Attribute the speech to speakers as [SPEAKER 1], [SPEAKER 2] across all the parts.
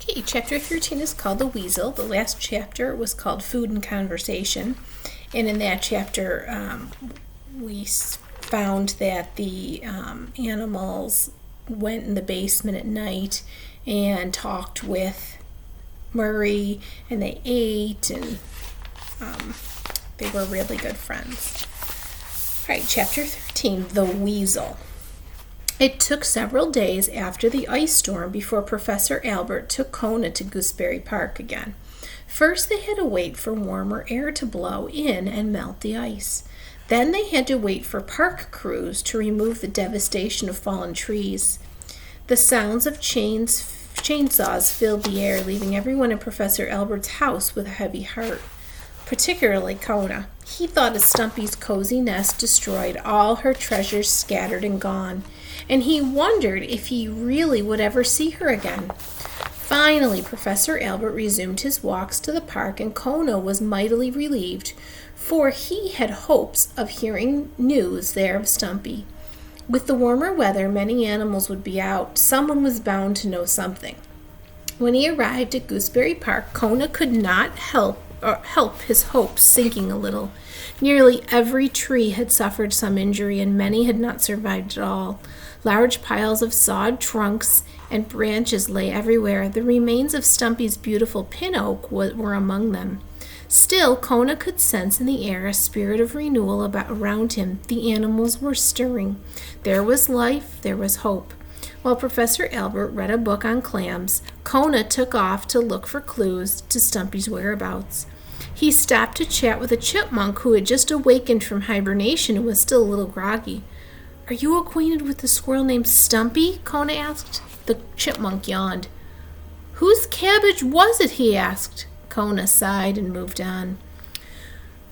[SPEAKER 1] Okay, chapter 13 is called The Weasel. The last chapter was called Food and Conversation. And in that chapter, we found that the animals went in the basement at night and talked with Murray, and they ate, and they were really good friends. All right, chapter 13, The Weasel. It took several days after the ice storm before Professor Albert took Kona to Goosebery Park again. First, they had to wait for warmer air to blow in and melt the ice. Then they had to wait for park crews to remove the devastation of fallen trees. The sounds of chainsaws filled the air, leaving everyone in Professor Albert's house with a heavy heart, particularly Kona. He thought of Stumpy's cozy nest destroyed, all her treasures scattered and gone, and he wondered if he really would ever see her again. Finally, Professor Albert resumed his walks to the park, and Kona was mightily relieved, for he had hopes of hearing news there of Stumpy. With the warmer weather, many animals would be out. Someone was bound to know something. When he arrived at Goosebery Park, Kona could not help his hopes sinking a little. Nearly every tree had suffered some injury, and many had not survived at all. Large piles of sawed trunks and branches lay everywhere. The remains of Stumpy's beautiful pin oak were among them. Still, Kona could sense in the air a spirit of renewal around him. The animals were stirring. There was life, there was hope. While Professor Albert read a book on clams, Kona took off to look for clues to Stumpy's whereabouts. He stopped to chat with a chipmunk who had just awakened from hibernation and was still a little groggy. "Are you acquainted with the squirrel named Stumpy?" Kona asked. The chipmunk yawned. "Whose cabbage was it?" he asked. Kona sighed and moved on.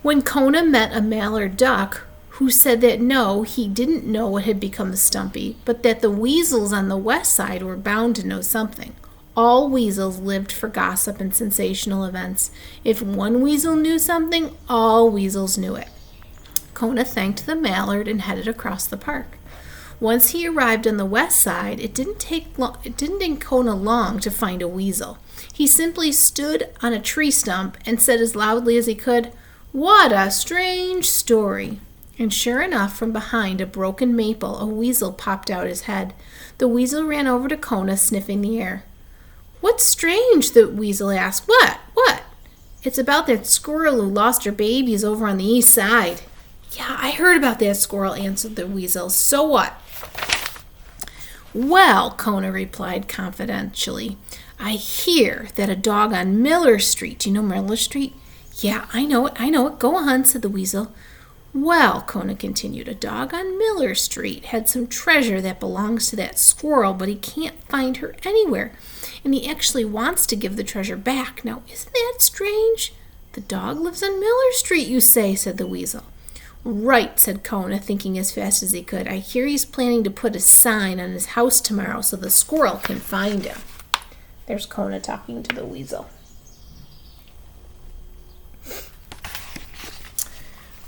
[SPEAKER 1] When Kona met a mallard duck, who said that no, he didn't know what had become of Stumpy, but that the weasels on the west side were bound to know something. All weasels lived for gossip and sensational events. If one weasel knew something, all weasels knew it. Kona thanked the mallard and headed across the park. Once he arrived on the west side, it didn't take Kona long to find a weasel. He simply stood on a tree stump and said as loudly as he could, "What a strange story!" And sure enough, from behind a broken maple, a weasel popped out his head. The weasel ran over to Kona, sniffing the air. "What's strange?" the weasel asked. What? "It's about that squirrel who lost her babies over on the east side." "Yeah, I heard about that squirrel," answered the weasel. "So what?" "Well," Kona replied confidentially, "I hear that a dog on Miller Street," do you know Miller Street? "Yeah, I know it. Go on," said the weasel. "Well," Kona continued, "a dog on Miller Street had some treasure that belongs to that squirrel, but he can't find her anywhere, and he actually wants to give the treasure back. Now, isn't that strange?" "The dog lives on Miller Street, you say," said the weasel. "Right," said Kona, thinking as fast as he could. "I hear he's planning to put a sign on his house tomorrow so the squirrel can find him." There's Kona talking to the weasel.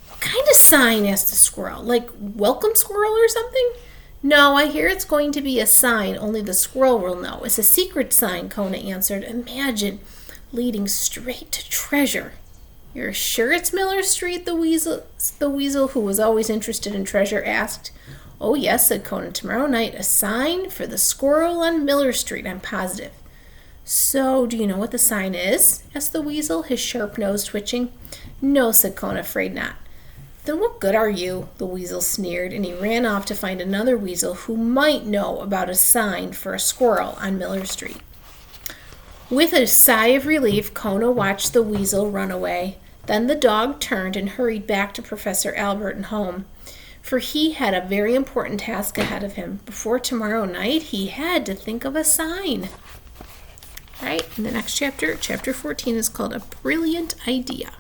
[SPEAKER 1] "What kind of sign?" asked the squirrel. "Like welcome squirrel or something?" "No, I hear it's going to be a sign only the squirrel will know. It's a secret sign," Kona answered. "Imagine leading straight to treasure." "You're sure it's Miller Street?" the weasel, who was always interested in treasure, asked. "Oh, yes," said Kona. "Tomorrow night, a sign for the squirrel on Miller Street, I'm positive." "So, do you know what the sign is?" asked the weasel, his sharp nose twitching. "No," said Kona, "afraid not." "Then what good are you?" the weasel sneered, and he ran off to find another weasel who might know about a sign for a squirrel on Miller Street. With a sigh of relief, Kona watched the weasel run away. Then the dog turned and hurried back to Professor Albert and home, for he had a very important task ahead of him. Before tomorrow night, he had to think of a sign. All right, in the next chapter, chapter 14, is called A Brilliant Idea.